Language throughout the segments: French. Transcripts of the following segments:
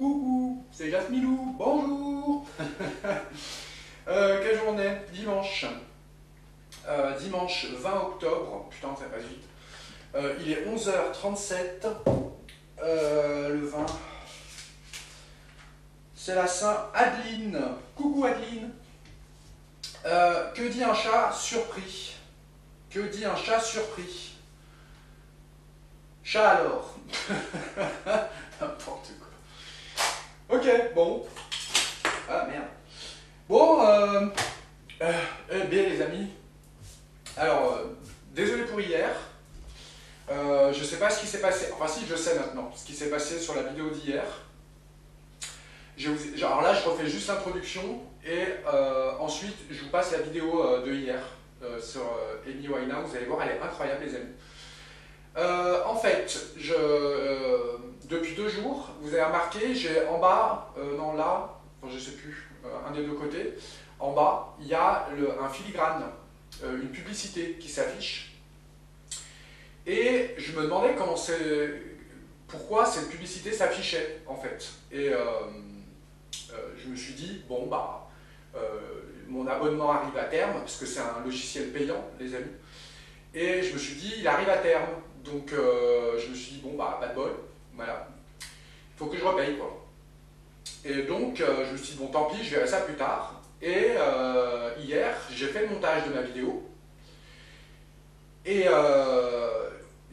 Coucou, c'est Jasminou, bonjour. Quel jour on est? Dimanche. Dimanche 20 octobre, putain ça passe vite. Il est 11h37, le 20. C'est la Saint-Adeline. Coucou Adeline. Que dit un chat surpris? Que dit un chat surpris? Chat alors. N'importe quoi. Ok, bon. Ah merde. Bon, bien les amis. Alors, désolé pour hier. Je sais pas ce qui s'est passé. Enfin si, je sais maintenant ce qui s'est passé sur la vidéo d'hier. Alors là, je refais juste l'introduction et ensuite, je vous passe la vidéo de hier sur Amy Winehouse. Vous allez voir, elle est incroyable les amis. En fait, depuis 2 jours, vous avez remarqué, j'ai en bas, non là, enfin, je sais plus, un des 2 côtés, en bas, il y a un filigrane, une publicité qui s'affiche. Et je me demandais pourquoi cette publicité s'affichait en fait. Et je me suis dit, bon bah, mon abonnement arrive à terme, parce que c'est un logiciel payant, les amis. Et je me suis dit, il arrive à terme. Donc je me suis dit, bon bah, pas de bol, voilà. Il faut que je repaye quoi. Et donc je me suis dit, bon tant pis, je verrai ça plus tard. Et hier, j'ai fait le montage de ma vidéo. Et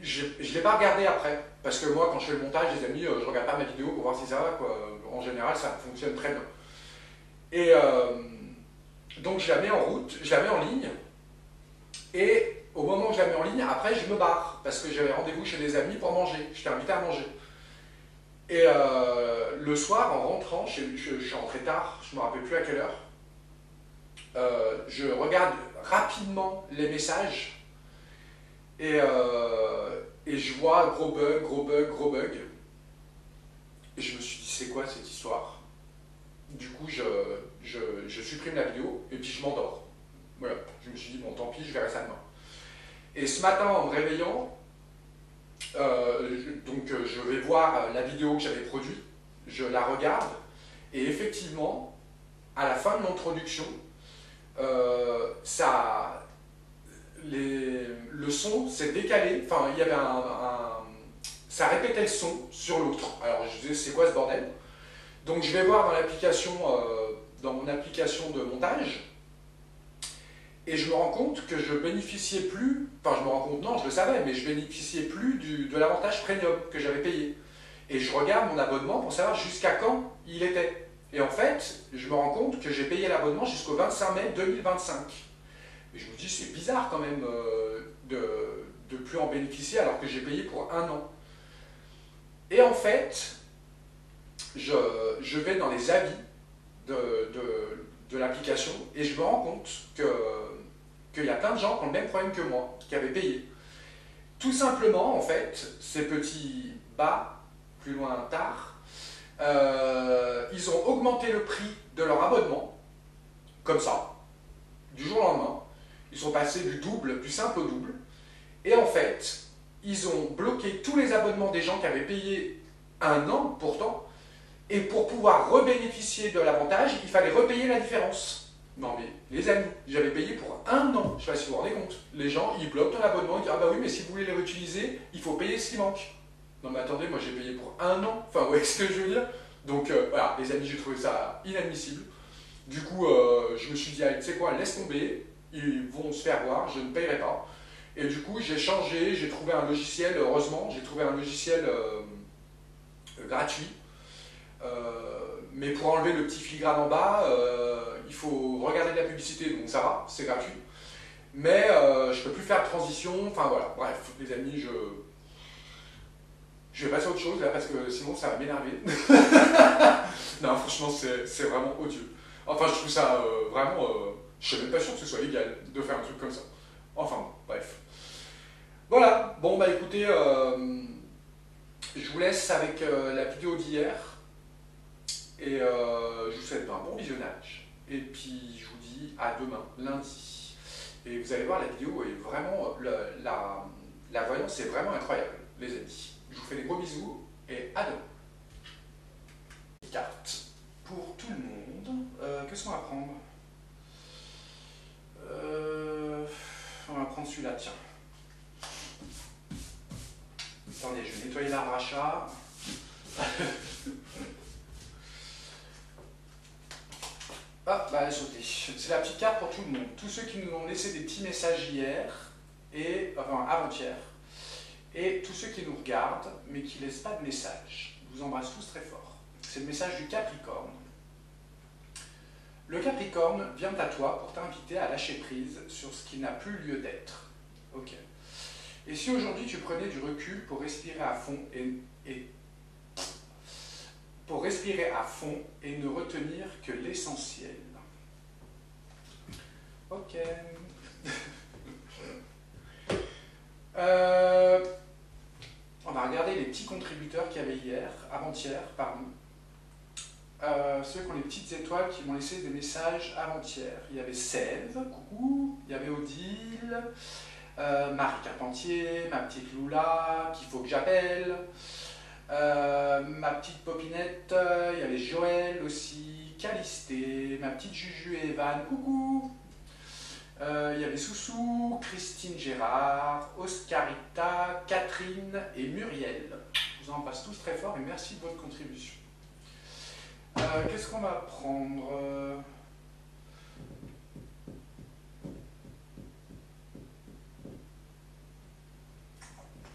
je ne l'ai pas regardé après. Parce que moi, quand je fais le montage, les amis, je regarde pas ma vidéo pour voir si ça va, quoi. En général, ça fonctionne très bien. Et donc je la mets en route, je la mets en ligne. Et au moment où je la mets en ligne, après je me barre. Parce que j'avais rendez-vous chez des amis pour manger. J'étais invité à manger. Et le soir, en rentrant, je suis rentré tard, je ne me rappelle plus à quelle heure. Je regarde rapidement les messages. Et je vois gros bug, gros bug, gros bug. Et je me suis dit, c'est quoi cette histoire? Du coup, je supprime la vidéo et puis je m'endors. Voilà, je me suis dit, bon tant pis, je verrai ça demain. Et ce matin, en me réveillant, je vais voir la vidéo que j'avais produite, je la regarde, et effectivement, à la fin de l'introduction, le son s'est décalé, enfin il y avait ça répétait le son sur l'autre. Alors je disais c'est quoi ce bordel? Donc je vais voir dans l'application, dans mon application de montage, et je me rends compte que je bénéficiais plus, enfin je me rends compte, non je le savais, mais je bénéficiais plus de l'avantage premium que j'avais payé. Et je regarde mon abonnement pour savoir jusqu'à quand il était. Et en fait, je me rends compte que j'ai payé l'abonnement jusqu'au 25 mai 2025. Et je me dis, c'est bizarre quand même de plus en bénéficier alors que j'ai payé pour 1 an. Et en fait, je vais dans les avis de l'application et je me rends compte qu'il y a plein de gens qui ont le même problème que moi, qui avaient payé. Tout simplement, en fait, ces petits bas, plus loin tard, ils ont augmenté le prix de leur abonnement, comme ça, du jour au lendemain. Ils sont passés du double, du simple au double. Et en fait, ils ont bloqué tous les abonnements des gens qui avaient payé 1 an pourtant. Et pour pouvoir rebénéficier de l'avantage, il fallait repayer la différence. Non mais les amis, j'avais payé pour 1 an. Je ne sais pas si vous vous rendez compte. Les gens, ils bloquent ton abonnement, ils disent ah bah oui, mais si vous voulez les réutiliser, il faut payer ce qui manque. Non mais attendez, moi j'ai payé pour 1 an. Enfin, vous voyez ce que je veux dire? Donc voilà, les amis, j'ai trouvé ça inadmissible. Du coup, je me suis dit, allez, tu sais quoi, laisse tomber. Ils vont se faire voir, je ne paierai pas. Et du coup, j'ai changé, j'ai trouvé un logiciel, heureusement, j'ai trouvé un logiciel gratuit. Mais pour enlever le petit filigrane en bas, il faut regarder de la publicité, donc ça va, c'est gratuit. Mais je ne peux plus faire de transition, enfin voilà, bref, les amis, je vais passer à autre chose là, parce que sinon ça va m'énerver. Non, franchement, c'est vraiment odieux. Enfin, je trouve ça vraiment... je suis même pas sûr que ce soit légal de faire un truc comme ça. Enfin, bref. Voilà, bon bah écoutez, je vous laisse avec la vidéo d'hier. Et je vous souhaite un bon visionnage. Et puis je vous dis à demain, lundi. Et vous allez voir, la vidéo est vraiment... La voyance est vraiment incroyable, les amis. Je vous fais des gros bisous et à demain. petites cartes pour tout le monde. Qu'est-ce qu'on va prendre? On va prendre celui-là, tiens. Attendez, je vais nettoyer l'arbre à chat. Ah, bah elle a sauté. C'est la petite carte pour tout le monde. Tous ceux qui nous ont laissé des petits messages hier, enfin avant-hier, et tous ceux qui nous regardent, mais qui ne laissent pas de message. Je vous embrasse tous très fort. C'est le message du Capricorne. Le Capricorne vient à toi pour t'inviter à lâcher prise sur ce qui n'a plus lieu d'être. Ok. Et si aujourd'hui tu prenais du recul pour respirer à fond et ne retenir que l'essentiel. Ok. On va regarder les petits contributeurs qu'il y avait avant-hier, pardon. Ceux qui ont les petites étoiles qui m'ont laissé des messages avant-hier. Il y avait Sève, coucou, il y avait Odile, Marie Carpentier, ma petite Lula, qu'il faut que j'appelle, ma petite Popinette, il y avait Joël aussi, Calisté, ma petite Juju et Evan, coucou. Il y avait Soussou, Christine Gérard, Oscarita, Catherine et Muriel. Je vous en passe tous très fort et merci de votre contribution. Qu'est-ce qu'on va prendre?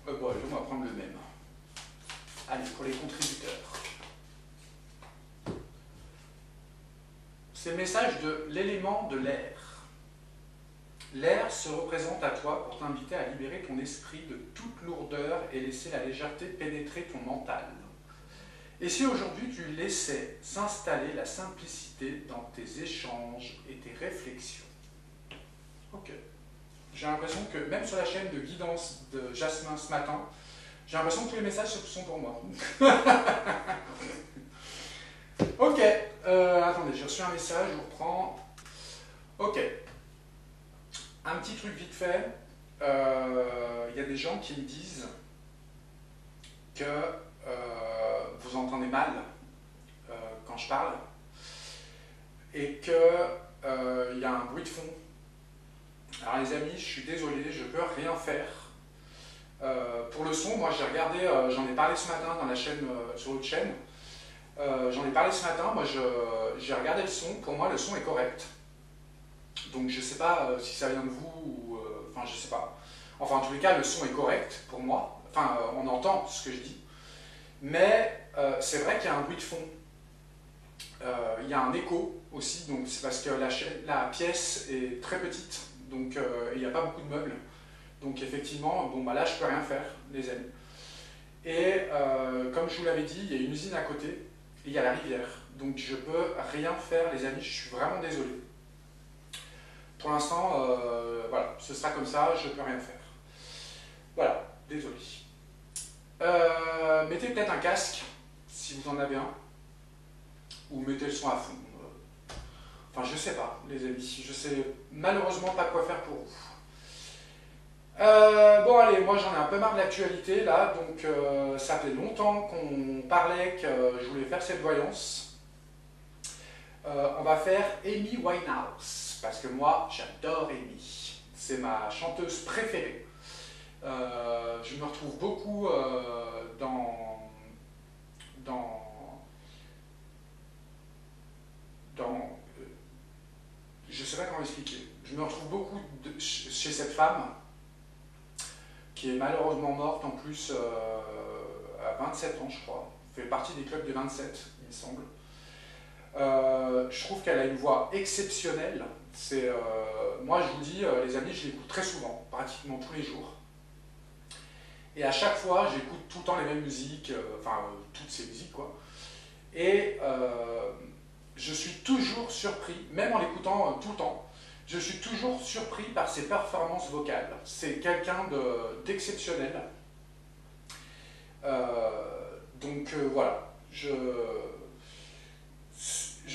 Bon, allez, on va prendre le même. Allez, pour les contributeurs. C'est le message de l'élément de l'air. L'air se représente à toi pour t'inviter à libérer ton esprit de toute lourdeur et laisser la légèreté pénétrer ton mental. Et si aujourd'hui tu laissais s'installer la simplicité dans tes échanges et tes réflexions? Ok. J'ai l'impression que même sur la chaîne de guidance de Jasmin ce matin, j'ai l'impression que tous les messages sont pour moi. Ok. Attendez, j'ai reçu un message, je vous reprends. Ok. Un petit truc vite fait. Il y a des gens qui me disent que vous entendez mal quand je parle et qu'il y a un bruit de fond. Alors les amis, je suis désolé, je ne peux rien faire. Pour le son, moi j'ai regardé, j'en ai parlé ce matin dans la chaîne, sur l'autre chaîne. J'en ai parlé ce matin, moi j'ai regardé le son, pour moi le son est correct. Donc je ne sais pas si ça vient de vous, ou, enfin je ne sais pas. Enfin en tous les cas, le son est correct pour moi, enfin on entend ce que je dis. Mais c'est vrai qu'il y a un bruit de fond. Il y a un écho aussi, donc c'est parce que la pièce est très petite, donc il n'y a pas beaucoup de meubles. Donc effectivement, bon bah là je peux rien faire, les amis. Et comme je vous l'avais dit, il y a une usine à côté, et il y a la rivière. Donc je peux rien faire, les amis, je suis vraiment désolé. Pour l'instant, voilà, ce sera comme ça, je ne peux rien faire. Voilà, désolé. Mettez peut-être un casque, si vous en avez un, ou mettez le son à fond. Enfin, je sais pas, les amis, je sais malheureusement pas quoi faire pour vous. Bon allez, moi j'en ai un peu marre de l'actualité là, donc ça fait longtemps qu'on parlait que je voulais faire cette voyance. On va faire Amy Winehouse, parce que moi j'adore Amy, c'est ma chanteuse préférée. Je me retrouve beaucoup je sais pas comment expliquer, je me retrouve beaucoup chez cette femme, qui est malheureusement morte en plus à 27 ans je crois, fait partie des clubs de 27 il me semble. Je trouve qu'elle a une voix exceptionnelle, moi je vous dis les amis, je l'écoute très souvent, pratiquement tous les jours. Et à chaque fois j'écoute tout le temps les mêmes musiques, toutes ces musiques quoi. Et je suis toujours surpris, même en l'écoutant tout le temps, je suis toujours surpris par ses performances vocales. C'est quelqu'un d'exceptionnel. Donc voilà, je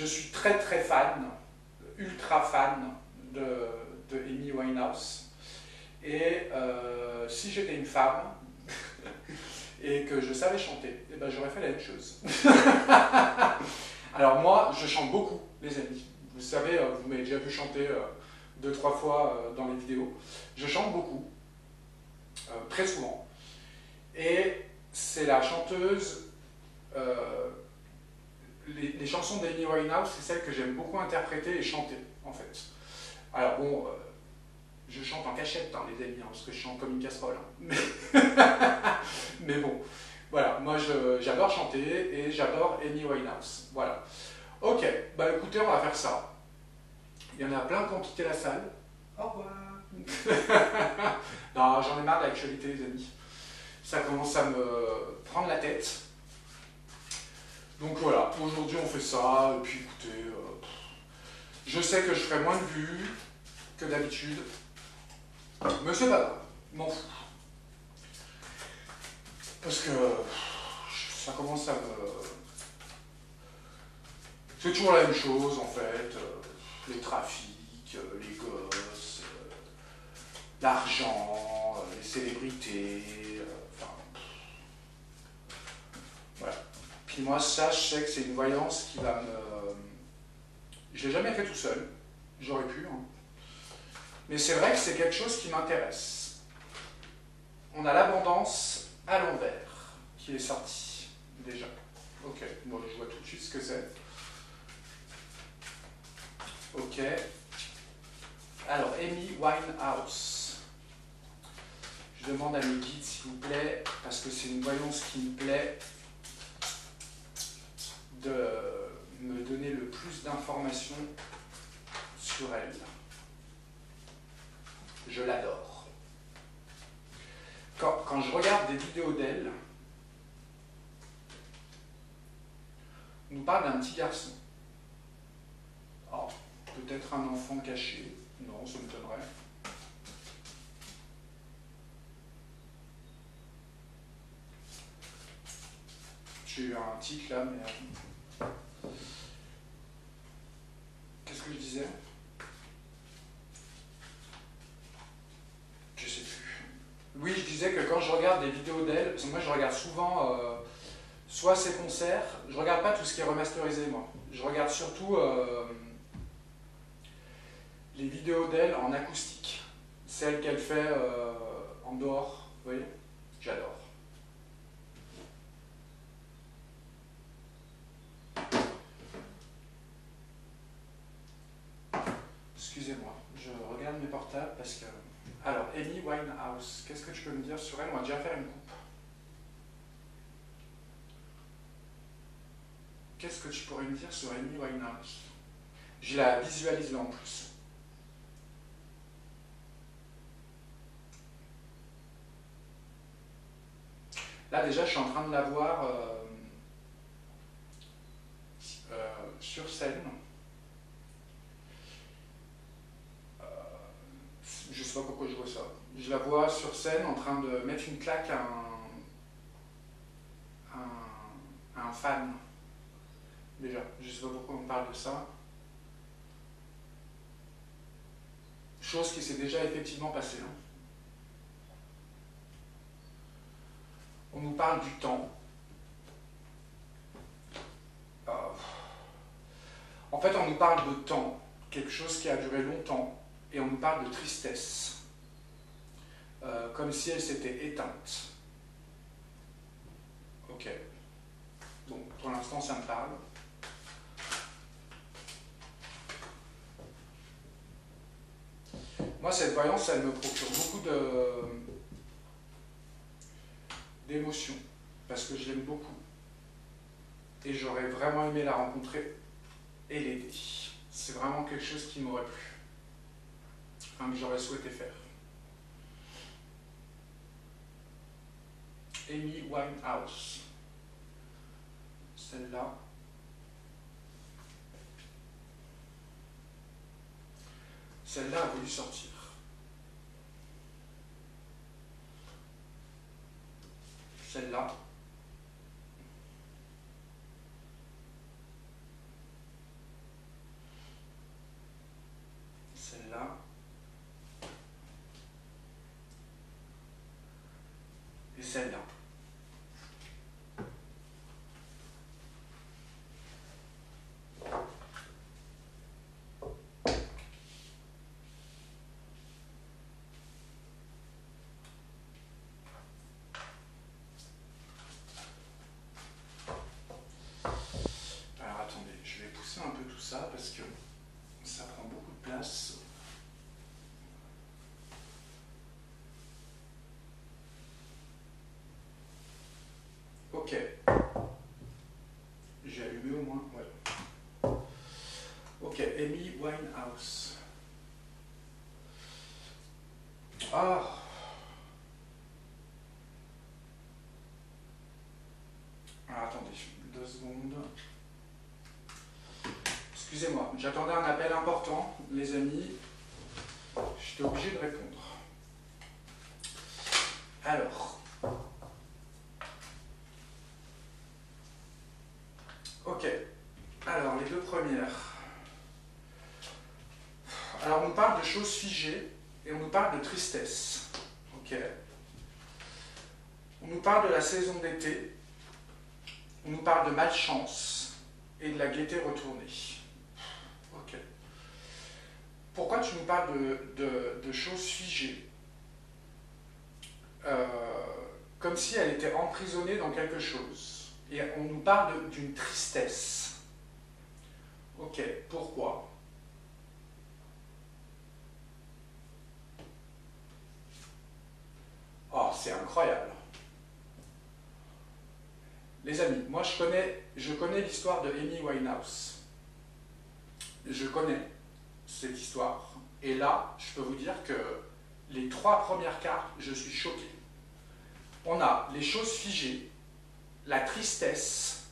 suis très très fan, ultra fan de Amy Winehouse. Et si j'étais une femme, et que je savais chanter, eh ben, j'aurais fait la même chose. Alors moi, je chante beaucoup, les amis. Vous savez, vous m'avez déjà vu chanter 2-3 fois dans les vidéos. Je chante beaucoup, très souvent. Et c'est la chanteuse, les chansons d'Amy Winehouse, c'est celles que j'aime beaucoup interpréter et chanter, en fait. Alors bon, je chante en cachette, hein, les amis, hein, parce que je chante comme une casserole. Hein. Mais bon, voilà, moi j'adore chanter et j'adore Amy Winehouse. Voilà. Ok, bah écoutez, on va faire ça. Il y en a plein qui ont quitté la salle. Au revoir. Non, j'en ai marre de l'actualité, les amis. Ça commence à me prendre la tête. Donc voilà, aujourd'hui on fait ça, et puis écoutez, je sais que je ferai moins de vues que d'habitude, mais c'est pas grave, m'en fous. Parce que ça commence à me... C'est toujours la même chose en fait, les trafics, les gosses, l'argent, les célébrités, enfin... Voilà. Puis moi ça, je sais que c'est une voyance qui va me... Je l'ai jamais fait tout seul, j'aurais pu, hein. Mais c'est vrai que c'est quelque chose qui m'intéresse. On a l'abondance à l'envers qui est sortie déjà. Ok, bon, je vois tout de suite ce que c'est. Ok. Alors, Amy Winehouse. Je demande à mes guides, s'il vous plaît, parce que c'est une voyance qui me plaît, de me donner le plus d'informations sur elle. Je l'adore. Quand je regarde des vidéos d'elle, on nous parle d'un petit garçon. Oh, peut-être un enfant caché. Non, ça m'étonnerait. J'ai eu un tic là, mais... Qu'est-ce que je disais? Je sais plus. Oui, je disais que quand je regarde des vidéos d'elle, parce que moi je regarde souvent soit ses concerts, je regarde pas tout ce qui est remasterisé moi. Je regarde surtout les vidéos d'elle en acoustique. Celles qu'elle fait en dehors, vous voyez? J'adore. Excusez-moi, je regarde mes portables parce que... Alors, Amy Winehouse, qu'est-ce que tu peux me dire sur elle? On va déjà faire une coupe. Qu'est-ce que tu pourrais me dire sur Amy Winehouse? Je la visualise là en plus. Là déjà, je suis en train de la voir sur scène. Je sais pas pourquoi je vois ça. Je la vois sur scène en train de mettre une claque à un fan. Déjà, je sais pas pourquoi on parle de ça. Chose qui s'est déjà effectivement passée. Hein. On nous parle du temps. En fait, on nous parle de temps, quelque chose qui a duré longtemps, et on nous parle de tristesse, comme si elle s'était éteinte. Ok. Donc, pour l'instant, ça me parle. Moi, cette voyance, elle me procure beaucoup d'émotions, parce que je l'aime beaucoup. Et j'aurais vraiment aimé la rencontrer et l'aider. C'est vraiment quelque chose qui m'aurait plu, enfin, que j'aurais souhaité faire. Amy Winehouse. Celle-là. Celle-là a voulu sortir. Celle-là. Celle-là. Et celle-là. Ok. J'ai allumé au moins, ouais. Ok, Amy Winehouse. Ah. Ah, attendez, 2 secondes. Excusez-moi, j'attendais un appel important, les amis. J'étais obligé de répondre. Alors. Ok. Alors, les 2 premières. Alors, on nous parle de choses figées et on nous parle de tristesse. Ok. On nous parle de la saison d'été. On nous parle de malchance et de la gaieté retournée. Ok. Pourquoi tu nous parles de choses figées comme si elle était emprisonnée dans quelque chose. Et on nous parle d'une tristesse. Ok, pourquoi? Oh, c'est incroyable. Les amis, moi je connais l'histoire de Amy Winehouse. Je connais cette histoire. Et là, je peux vous dire que les 3 premières cartes, je suis choqué. On a les choses figées, la tristesse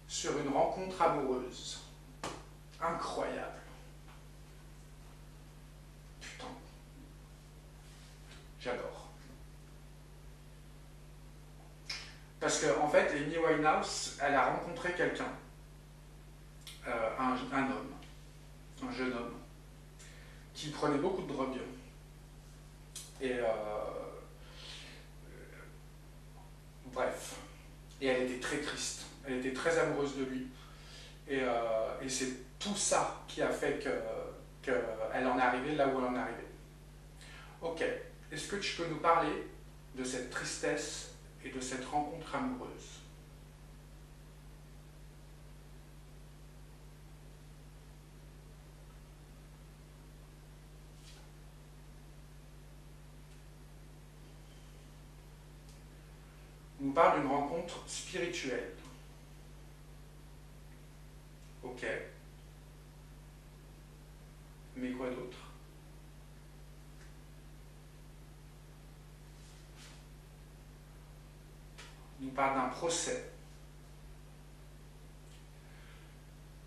sur une rencontre amoureuse. Incroyable. Putain. J'adore. Parce qu'en fait, Amy Winehouse, elle a rencontré quelqu'un, un homme, un jeune homme, qui prenait beaucoup de drogue. Et bref. Et elle était très triste. Elle était très amoureuse de lui. Et c'est tout ça qui a fait qu'elle en est arrivée là où elle en est arrivée. Ok. Est-ce que tu peux nous parler de cette tristesse et de cette rencontre amoureuse? On nous parle d'une rencontre spirituelle. Ok. Mais quoi d'autre? On nous parle d'un procès.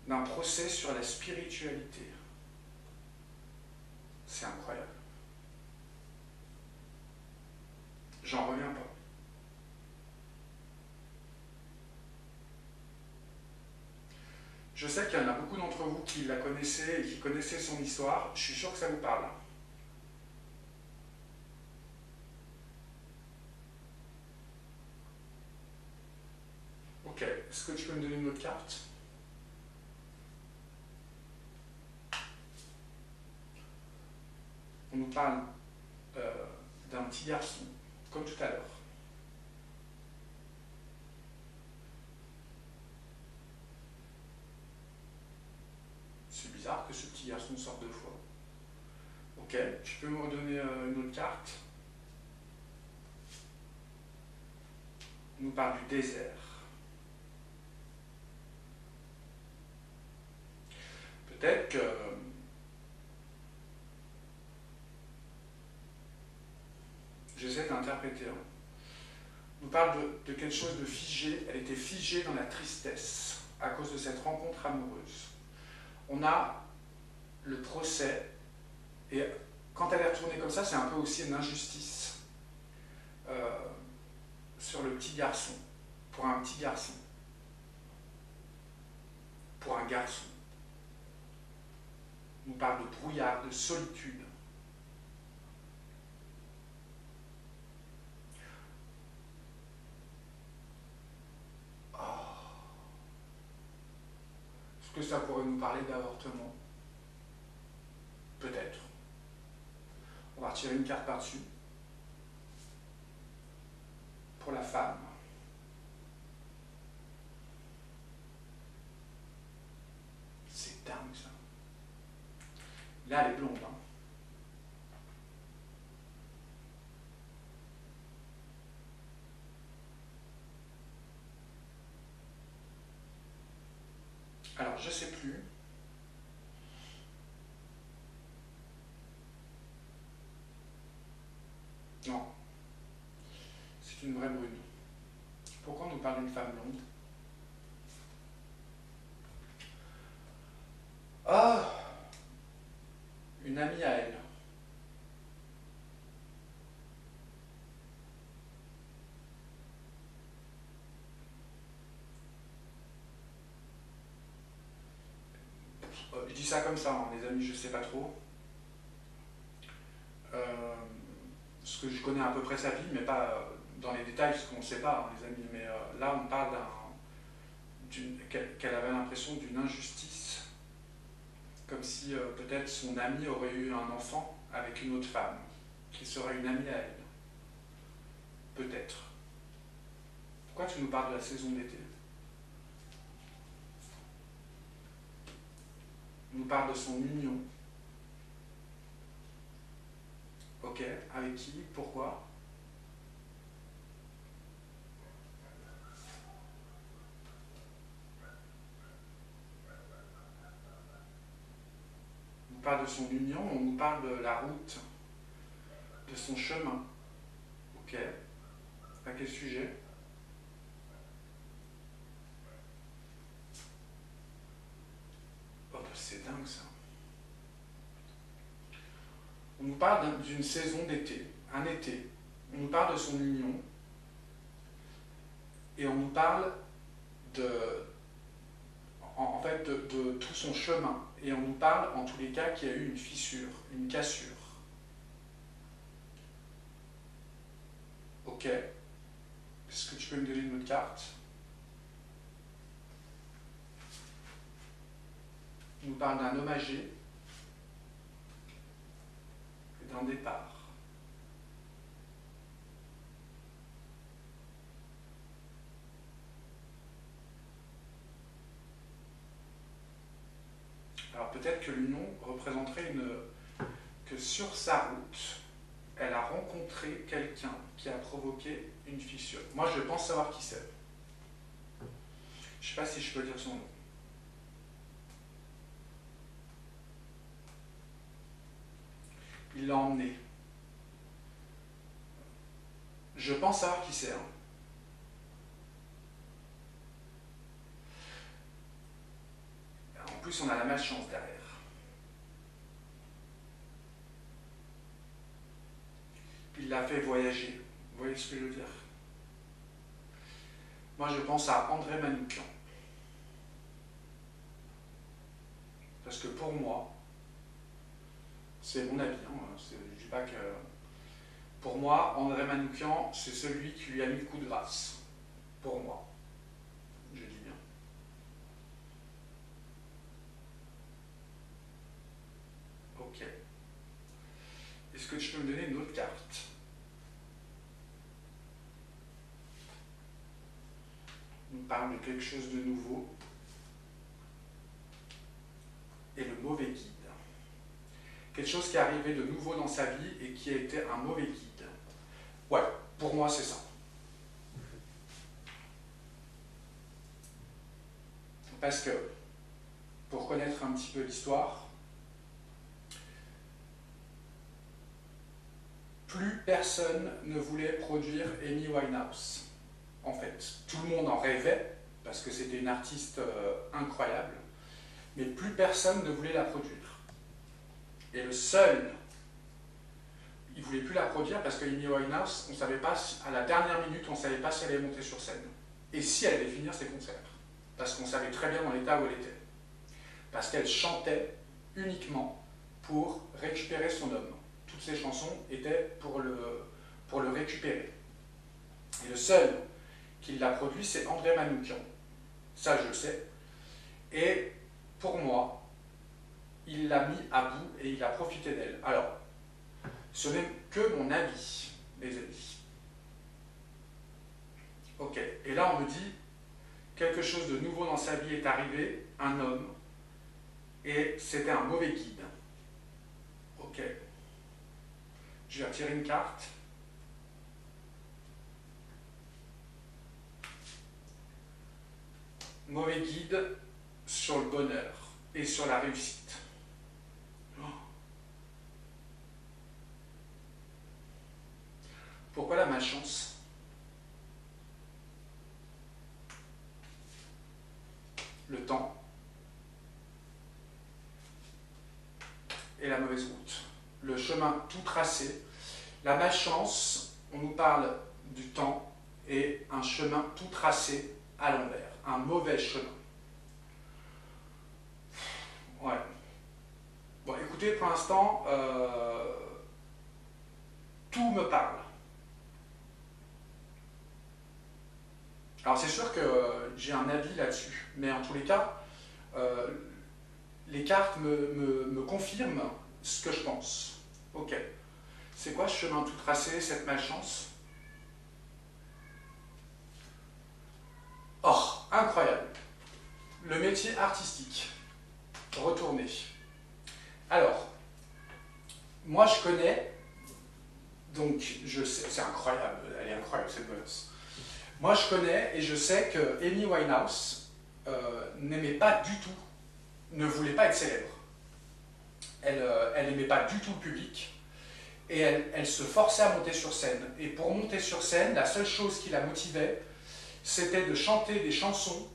D'un procès sur la spiritualité. C'est incroyable. J'en reviens pas. Je sais qu'il y en a beaucoup d'entre vous qui la connaissaient et qui connaissaient son histoire. Je suis sûr que ça vous parle. Ok, est-ce que tu peux me donner une autre carte? On nous parle d'un petit garçon, comme tout à l'heure. C'est bizarre que ce petit garçon sorte 2 fois. Ok, tu peux me redonner une autre carte? On nous parle du désert. Peut-être que j'essaie d'interpréter. On nous parle de quelque chose de figé. Elle était figée dans la tristesse à cause de cette rencontre amoureuse. On a le procès, et quand elle est retournée comme ça, c'est un peu aussi une injustice sur le petit garçon, pour un petit garçon, pour un garçon. On nous parle de brouillard, de solitude. Oh. Est-ce que ça pourrait nous parler d'avortement? Peut-être. On va retirer une carte par-dessus. Pour la femme. C'est dingue ça. Là, elle est blonde. Hein. Alors, je sais plus. Non. C'est une vraie brune. Pourquoi on nous parle d'une femme blonde? Ah, une amie à elle. Je dis ça comme ça, hein, les amis, je sais pas trop. Parce que je connais à peu près sa vie, mais pas dans les détails, parce qu'on ne sait pas, hein, les amis. Mais là, on parle qu'elle avait l'impression d'une injustice, comme si peut-être son ami aurait eu un enfant avec une autre femme, qui serait une amie à elle. Peut-être. Pourquoi tu nous parles de la saison d'été? Tu nous parles de son union. Ok, avec qui? Pourquoi? On nous parle de son union, on nous parle de la route, de son chemin. Ok. À quel sujet? Oh, bah c'est dingue ça. On nous parle d'une saison d'été, un été. On nous parle de son union. Et on nous parle de, en fait de tout son chemin. Et on nous parle en tous les cas qu'il y a eu une fissure, une cassure. Ok. Est-ce que tu peux me donner une autre carte? On nous parle d'un homme âgé et d'un départ. Alors peut-être que l'union représenterait que sur sa route, elle a rencontré quelqu'un qui a provoqué une fissure. Moi, je pense savoir qui c'est. Je ne sais pas si je peux dire son nom. Il l'a emmené. Je pense savoir qui c'est. Hein. En plus, on a la malchance derrière. Il l'a fait voyager. Vous voyez ce que je veux dire? Moi, je pense à André Manoukian. Parce que pour moi, c'est mon avis, hein, je dis pas que... Pour moi, André Manoukian, c'est celui qui lui a mis le coup de grâce. Pour moi. Je dis bien. Ok. Est-ce que tu peux me donner une autre carte? On nous parle de quelque chose de nouveau. Et le mauvais guide. Quelque chose qui est arrivé de nouveau dans sa vie et qui a été un mauvais guide. Ouais, pour moi c'est ça. Parce que, pour connaître un petit peu l'histoire, plus personne ne voulait produire Amy Winehouse. En fait, tout le monde en rêvait, parce que c'était une artiste incroyable, mais plus personne ne voulait la produire. Et le seul, il ne voulait plus la produire parce que Amy Winehouse, on savait pas, à la dernière minute, on ne savait pas si elle allait monter sur scène. Et si elle allait finir ses concerts. Parce qu'on savait très bien dans l'état où elle était. Parce qu'elle chantait uniquement pour récupérer son homme. Toutes ses chansons étaient pour le récupérer. Et le seul qui l'a produit, c'est André Manoukian. Ça, je le sais. Et pour moi, il l'a mis à bout et il a profité d'elle. Alors, ce n'est que mon avis, les amis. Ok, et là on me dit, quelque chose de nouveau dans sa vie est arrivé, un homme, et c'était un mauvais guide. Ok. Je vais retirer une carte. Mauvais guide, sur le bonheur et sur la réussite. Pourquoi la malchance? Le temps et la mauvaise route. Le chemin tout tracé. La malchance, on nous parle du temps et un chemin tout tracé à l'envers. Un mauvais chemin. Ouais. Bon, écoutez, pour l'instant, tout me parle. Alors c'est sûr que j'ai un avis là-dessus, mais en tous les cas, les cartes me confirment ce que je pense. Ok. C'est quoi ce chemin tout tracé, cette malchance? Oh, incroyable. Le métier artistique. Retourné. Alors, moi je connais, donc je sais, c'est incroyable, elle est incroyable cette gosse. Moi je connais et je sais que Amy Winehouse n'aimait pas du tout, ne voulait pas être célèbre. Elle n'aimait pas du tout le public et elle se forçait à monter sur scène. Et pour monter sur scène, la seule chose qui la motivait, c'était de chanter des chansons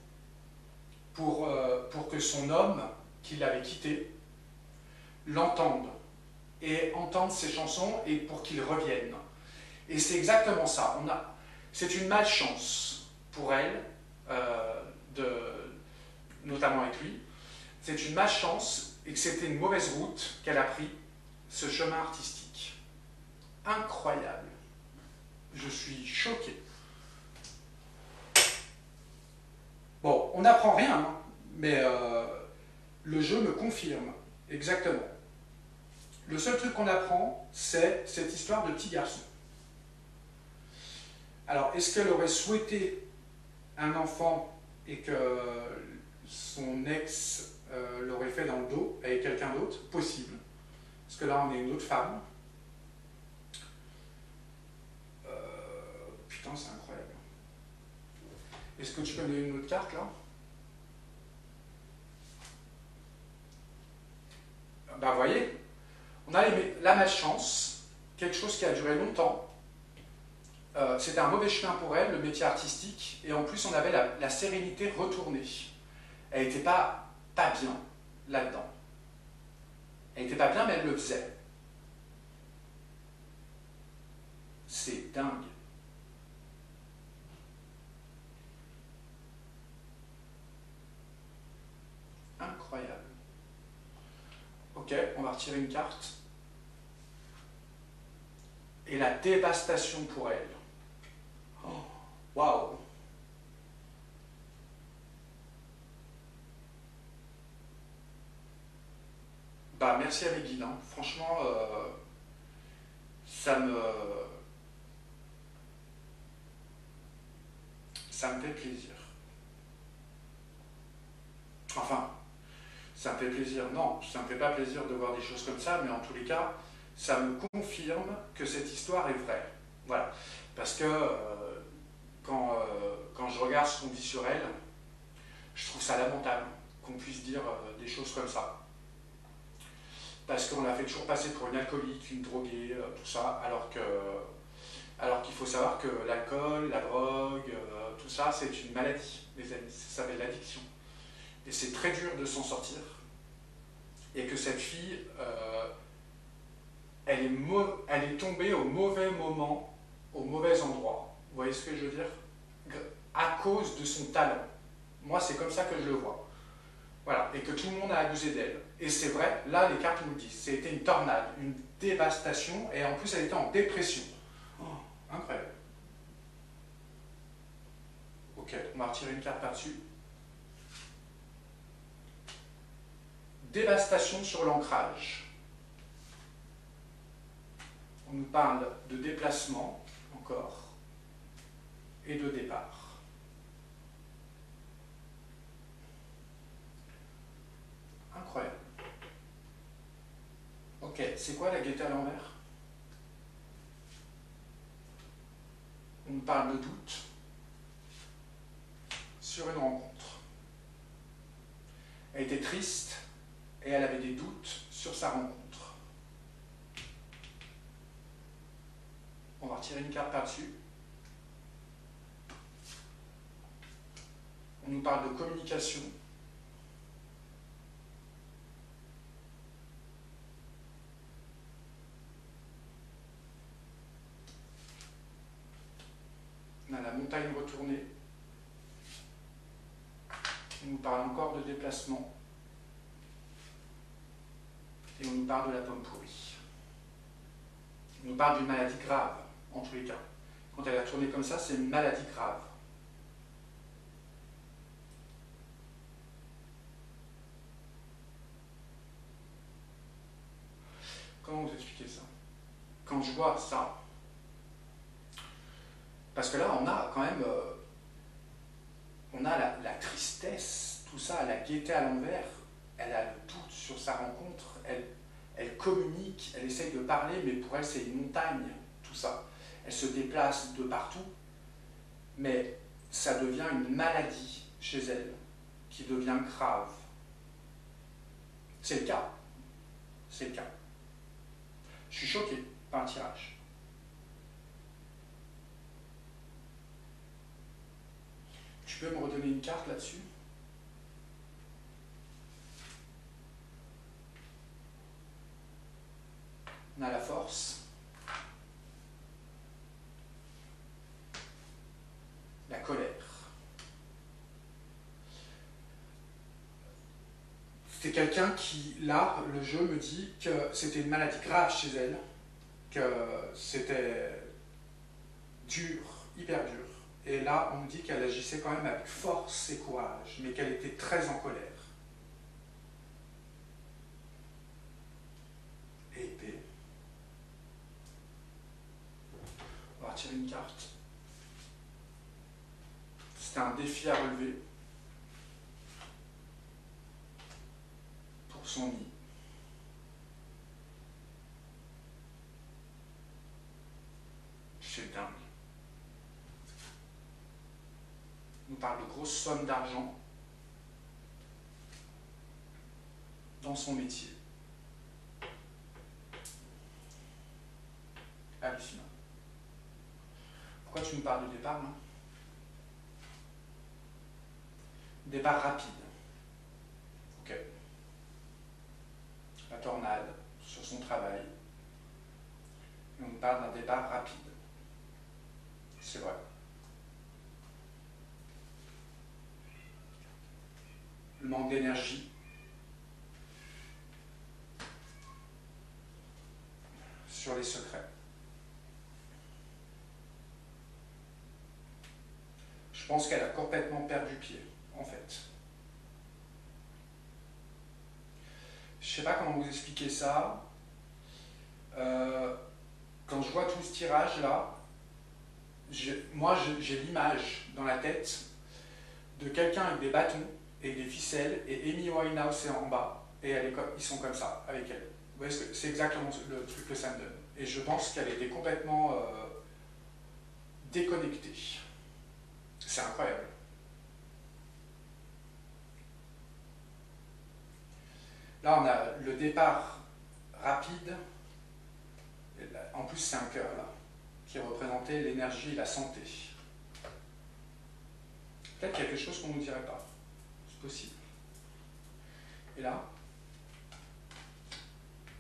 pour que son homme, qui l'avait quittée, l'entende et entende ses chansons et pour qu'il revienne. Et c'est exactement ça. C'est une malchance pour elle, notamment avec lui. C'est une malchance et que c'était une mauvaise route qu'elle a pris, ce chemin artistique. Incroyable. Je suis choqué. Bon, on n'apprend rien, hein, mais le jeu me confirme exactement. Le seul truc qu'on apprend, c'est cette histoire de petit garçon. Alors, est-ce qu'elle aurait souhaité un enfant et que son ex l'aurait fait dans le dos avec quelqu'un d'autre? Possible. Parce que là, on est une autre femme. Putain, c'est incroyable. Est-ce que tu connais une autre carte, là? Ben, vous voyez, on a la malchance, quelque chose qui a duré longtemps. C'était un mauvais chemin pour elle, le métier artistique, et en plus on avait la sérénité retournée. Elle n'était pas bien là-dedans. Elle n'était pas bien, mais elle le faisait. C'est dingue. Incroyable. Ok, on va retirer une carte. Et la dévastation pour elle. Waouh! Bah merci à mes guides, hein. Franchement, ça me fait plaisir. Enfin, ça me fait plaisir, non, ça me fait pas plaisir de voir des choses comme ça, mais en tous les cas, ça me confirme que cette histoire est vraie. Voilà. Parce que quand je regarde ce qu'on dit sur elle, je trouve ça lamentable qu'on puisse dire des choses comme ça. Parce qu'on la fait toujours passer pour une alcoolique, une droguée, tout ça, alors qu'il faut savoir que l'alcool, la drogue, tout ça, c'est une maladie, les amis, ça s'appelle l'addiction. Et c'est très dur de s'en sortir. Et que cette fille, elle est tombée au mauvais moment, au mauvais endroit. Vous voyez ce que je veux dire? À cause de son talent. Moi, c'est comme ça que je le vois. Voilà, et que tout le monde a abusé d'elle. Et c'est vrai, là, les cartes nous le disent. C'était une tornade, une dévastation, et en plus, elle était en dépression. Oh, incroyable. Ok, on va retirer une carte par-dessus. Dévastation sur l'ancrage. On nous parle de déplacement, encore, et de départ. Incroyable. Ok, c'est quoi la gaieté à l'envers? On nous parle de doute sur une rencontre. était triste et elle avait des doutes sur sa rencontre. On va retirer une carte par-dessus. On nous parle de communication. On a la montagne retournée. On nous parle encore de déplacement. Et on nous parle de la pomme pourrie. On nous parle d'une maladie grave, en tous les cas. Quand elle a tourné comme ça, c'est une maladie grave. Comment vous expliquer ça? Quand je vois ça, parce que là, on a quand même, on a la tristesse, tout ça, la gaieté à l'envers, elle a le doute sur sa rencontre, elle communique, elle essaye de parler, mais pour elle, c'est une montagne, tout ça. Elle se déplace de partout, mais ça devient une maladie chez elle, qui devient grave. C'est le cas. C'est le cas. Je suis choqué par le tirage. Tu peux me redonner une carte là-dessus? On a la force, la colère. C'est quelqu'un qui, là, le jeu me dit que c'était une maladie grave chez elle, que c'était dur, hyper dur. Et là, on me dit qu'elle agissait quand même avec force et courage, mais qu'elle était très en colère. Et épée. On va retirer une carte. C'était un défi à relever pour son nid. C'est dingue. On nous parle de grosses sommes d'argent dans son métier. Hallucinant. Pourquoi tu nous parles de départ, non? Départ rapide. Ok. La tornade sur son travail. Et on nous parle d'un départ rapide. C'est vrai. Le manque d'énergie. Sur les secrets. Je pense qu'elle a complètement perdu pied, en fait. Je ne sais pas comment vous expliquer ça. Quand je vois tout ce tirage-là, moi j'ai l'image dans la tête de quelqu'un avec des bâtons et des ficelles, et Amy Winehouse est en bas, et ils sont comme ça, avec elle. Vous voyez, c'est exactement le truc que ça me donne. Et je pense qu'elle était complètement déconnectée. C'est incroyable. Là, on a le départ rapide. En plus, c'est un cœur, là, qui représentait l'énergie et la santé. Peut-être qu'il y a quelque chose qu'on ne nous dirait pas. C'est possible. Et là,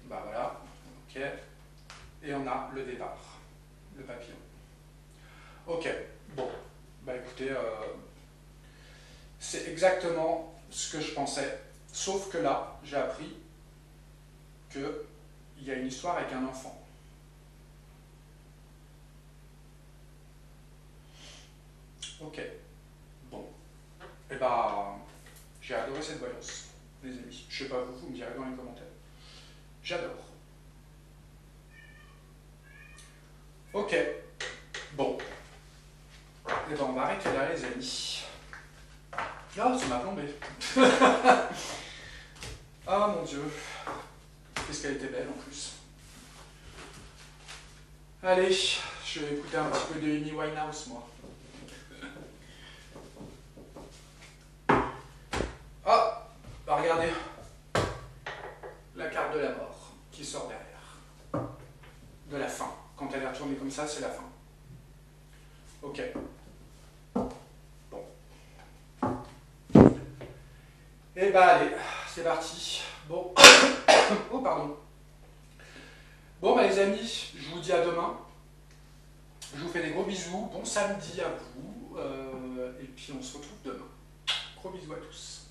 bah voilà, ok. Et on a le départ, le papillon. Ok, bon, bah écoutez, c'est exactement ce que je pensais, sauf que là, j'ai appris qu'il y a une histoire avec un enfant. Ok, bon, et bah, j'ai adoré cette voyance, les amis. Je sais pas vous, vous me direz dans les commentaires. J'adore. Ok, bon, et ben on va arrêter là, les amis. Ah, ça m'a plombé. Ah mon Dieu, qu'est-ce qu'elle était belle en plus. Allez, je vais écouter un petit peu de Amy Winehouse, moi. Ah, bah regardez. ça c'est la fin. Ok. Bon. Et bah allez, c'est parti. Bon. Oh pardon. Bon bah les amis, je vous dis à demain. Je vous fais des gros bisous. Bon samedi à vous. Et puis on se retrouve demain. Gros bisous à tous.